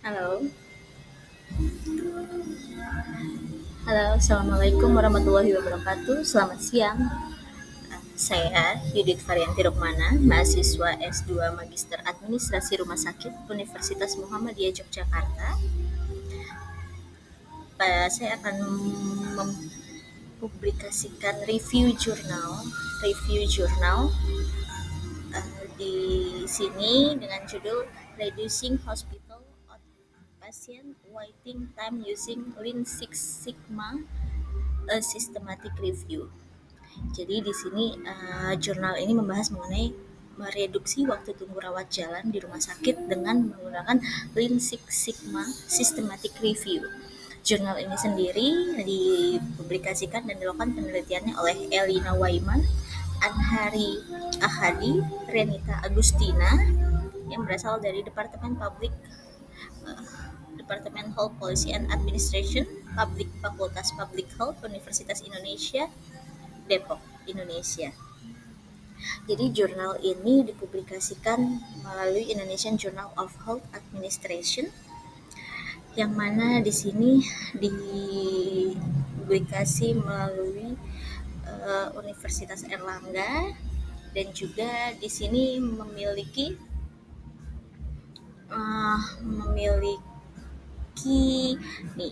Halo, halo, assalamualaikum warahmatullahi wabarakatuh. Selamat siang. Saya Yudit Varianti Rukmana, mahasiswa S2 Magister Administrasi Rumah Sakit Universitas Muhammadiyah Yogyakarta. Saya akan mempublikasikan review jurnal di sini dengan judul Reducing Hospital Outpatient Waiting Time Using Lean Six Sigma, a Systematic Review. Jadi di sini jurnal ini membahas mengenai mereduksi waktu tunggu rawat jalan di rumah sakit dengan menggunakan Lean Six Sigma Systematic Review. Jurnal ini sendiri dipublikasikan dan dilakukan penelitiannya oleh Elina Waiman, Anhari Ahadi, Renita Agustina yang berasal dari Departemen Health Policy and Administration, Fakultas Public Health, Universitas Indonesia, Depok, Indonesia. Jadi jurnal ini dipublikasikan melalui Indonesian Journal of Health Administration, yang mana di sini dipublikasi melalui Universitas Erlangga, dan juga di sini memiliki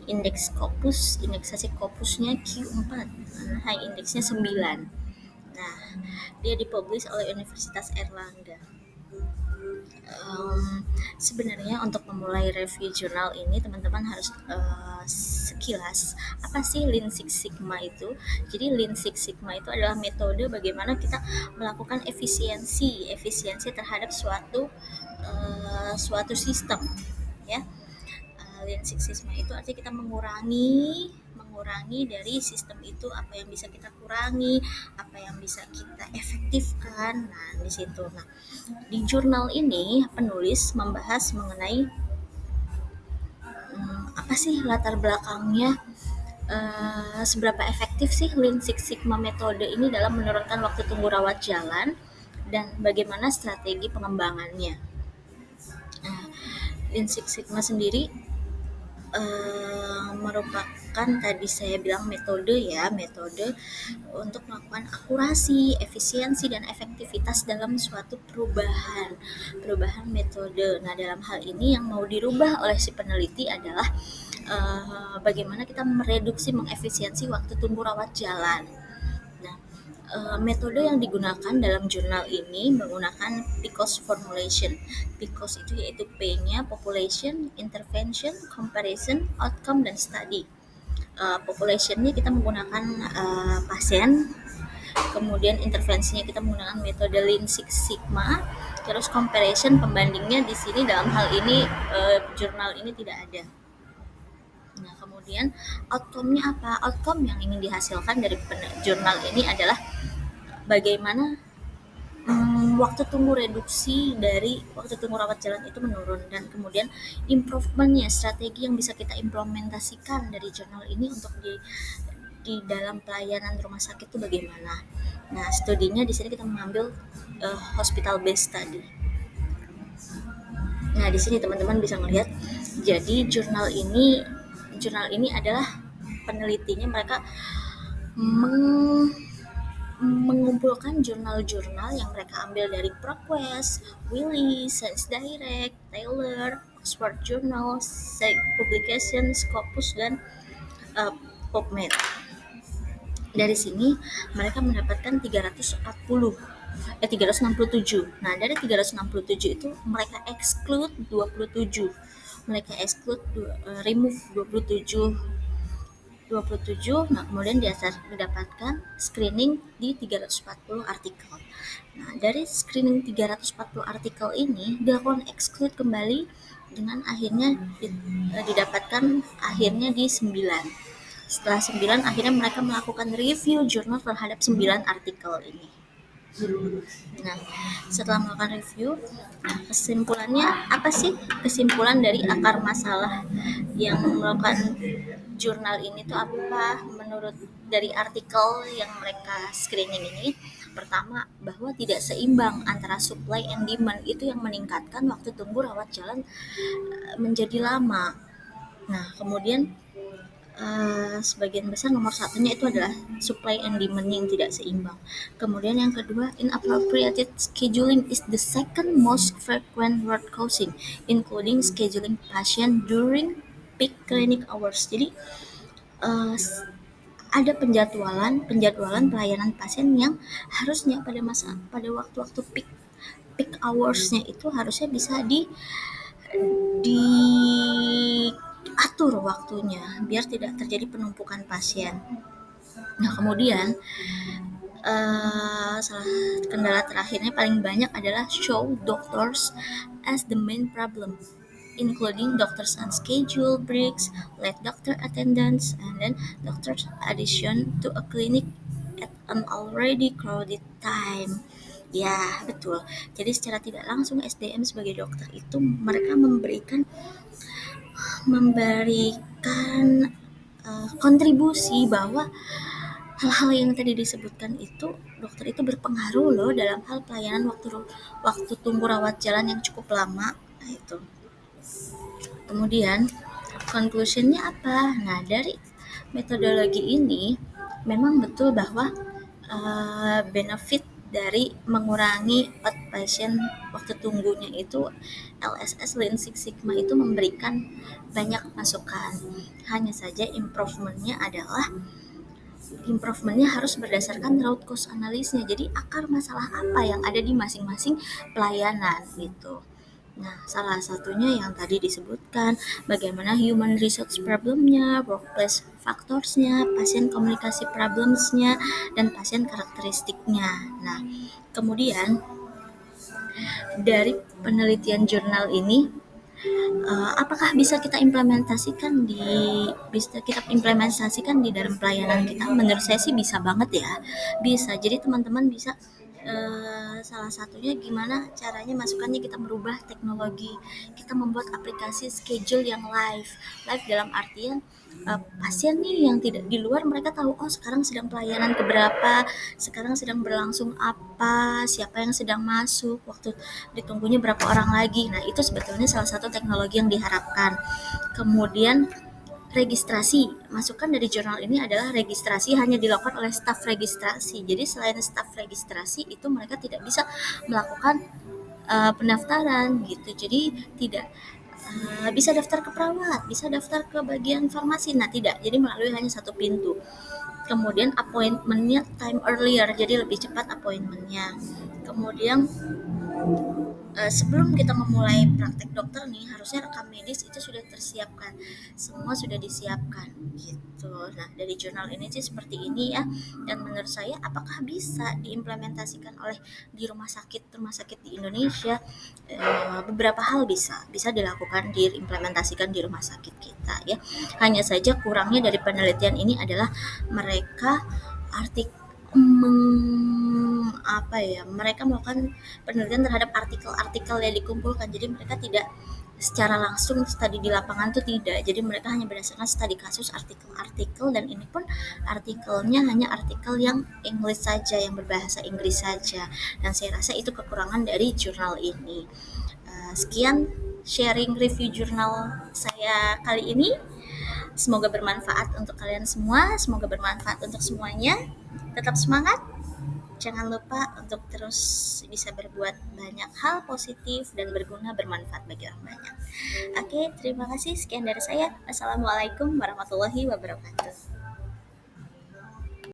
indeks Scopus, indeksasi Scopusnya Q4, high indeksnya 9. Nah, dia dipublish oleh Universitas Erlangga. Sebenarnya untuk memulai review jurnal ini teman-teman harus sekilas apa sih Lean Six Sigma itu. Jadi Lean Six Sigma itu adalah metode bagaimana kita melakukan efisiensi terhadap suatu sistem, ya. Lean Six Sigma itu artinya kita mengurangi dari sistem itu apa yang bisa kita kurangi, apa yang bisa kita efektifkan. Nah, di situ. Nah, di jurnal ini penulis membahas mengenai apa sih latar belakangnya, seberapa efektif sih Lean Six Sigma metode ini dalam menurunkan waktu tunggu rawat jalan dan bagaimana strategi pengembangannya. Nah, Lean Six Sigma sendiri merupakan tadi saya bilang metode untuk melakukan akurasi, efisiensi, dan efektivitas dalam suatu perubahan metode. Nah, dalam hal ini yang mau dirubah oleh si peneliti adalah bagaimana kita mereduksi, mengefisiensi waktu tunggu rawat jalan. Nah, metode yang digunakan dalam jurnal ini menggunakan PICOS formulation. PICOS itu yaitu P-nya population, intervention, comparison, outcome, dan study. Populationnya kita menggunakan pasien, kemudian intervensinya kita menggunakan metode Lean Six Sigma, terus comparison pembandingnya di sini dalam hal ini jurnal ini tidak ada. Nah, kemudian outcome-nya apa? Outcome yang ingin dihasilkan dari jurnal ini adalah bagaimana waktu tunggu rawat jalan itu menurun, dan kemudian improvement-nya, strategi yang bisa kita implementasikan dari jurnal ini untuk di dalam pelayanan rumah sakit itu bagaimana. Nah, studinya di sini kita mengambil hospital based study. Nah, di sini teman-teman bisa melihat, jadi jurnal ini adalah penelitinya mereka mengumpulkan jurnal-jurnal yang mereka ambil dari ProQuest, Willis, Science Direct, Taylor, Oxford Journal, Psych Publication, Scopus, dan PubMed. Dari sini mereka mendapatkan 367. Nah, dari 367 itu mereka exclude 27. Mereka remove 27. Nah, kemudian didapatkan screening di 340 artikel. Nah, dari screening 340 artikel ini dilakukan exclude kembali dengan akhirnya didapatkan akhirnya di 9. Setelah 9 akhirnya mereka melakukan review jurnal terhadap 9 artikel ini. Nah, setelah melakukan review, kesimpulannya apa sih? Kesimpulan dari akar masalah yang melakukan jurnal ini tuh apa? Menurut dari artikel yang mereka screening ini, Pertama, bahwa tidak seimbang antara supply and demand itu yang meningkatkan waktu tunggu rawat jalan menjadi lama. Nah, kemudian sebagian besar nomor satunya itu adalah supply and demand yang tidak seimbang. Kemudian yang kedua, inappropriate scheduling is the second most frequent word causing, including scheduling patient during peak clinic hours. Jadi uh, ada penjadwalan pelayanan pasien yang harusnya pada waktu-waktu peak hoursnya itu harusnya bisa diatur waktunya biar tidak terjadi penumpukan pasien. Nah, kemudian salah kendala terakhirnya paling banyak adalah show doctors as the main problem, including doctors unscheduled breaks, late doctor attendance, and then doctors addition to a clinic at an already crowded time. Ya, betul. Jadi secara tidak langsung SDM sebagai dokter itu mereka memberikan kontribusi bahwa hal-hal yang tadi disebutkan itu dokter itu berpengaruh loh dalam hal pelayanan waktu tunggu rawat jalan yang cukup lama. Nah, itu. Kemudian conclusionnya apa? Nah, dari metodologi ini memang betul bahwa benefit dari mengurangi outpatient waktu tunggunya itu LSS Lean Six Sigma itu memberikan banyak masukan. Hanya saja improvementnya harus berdasarkan root cause analysisnya. Jadi akar masalah apa yang ada di masing-masing pelayanan gitu. Nah, salah satunya yang tadi disebutkan, bagaimana human resource problemnya, workplace factorsnya, pasien komunikasi problemsnya, dan pasien karakteristiknya. Nah, kemudian dari penelitian jurnal ini, apakah bisa kita implementasikan di dalam pelayanan kita? Menurut saya sih bisa banget ya, bisa. Jadi teman-teman bisa salah satunya gimana caranya masukannya kita merubah teknologi, kita membuat aplikasi schedule yang live dalam artian pasien nih yang tidak di luar mereka tahu sekarang sedang pelayanan keberapa, sekarang sedang berlangsung apa, siapa yang sedang masuk, waktu ditunggunya berapa orang lagi. Nah, itu sebetulnya salah satu teknologi yang diharapkan. Kemudian registrasi, masukan dari jurnal ini adalah registrasi hanya dilakukan oleh staf registrasi. Jadi selain staf registrasi itu mereka tidak bisa melakukan pendaftaran gitu. Jadi tidak bisa daftar ke perawat, bisa daftar ke bagian farmasi. Nah, tidak. Jadi melalui hanya satu pintu. Kemudian appointmentnya time earlier, jadi lebih cepat appointmentnya. Kemudian sebelum kita memulai praktek dokter nih, harusnya rekam medis itu sudah tersiapkan, semua sudah disiapkan gitu. Nah, dari jurnal ini sih seperti ini ya, dan menurut saya apakah bisa diimplementasikan oleh di rumah sakit di Indonesia? Beberapa hal bisa dilakukan, diimplementasikan di rumah sakit kita ya. Hanya saja kurangnya dari penelitian ini adalah mereka mereka melakukan penelitian terhadap artikel-artikel yang dikumpulkan. Jadi mereka tidak secara langsung studi di lapangan tuh tidak. Jadi mereka hanya berdasarkan studi kasus, artikel-artikel, dan ini pun artikelnya hanya artikel yang English saja, yang berbahasa Inggris saja. Dan saya rasa itu kekurangan dari jurnal ini. Sekian sharing review jurnal saya kali ini. Semoga bermanfaat untuk kalian semua, semoga bermanfaat untuk semuanya. Tetap semangat. Jangan lupa untuk terus bisa berbuat banyak hal positif dan berguna, bermanfaat bagi orang banyak. Oke, terima kasih. Sekian dari saya. Assalamualaikum warahmatullahi wabarakatuh.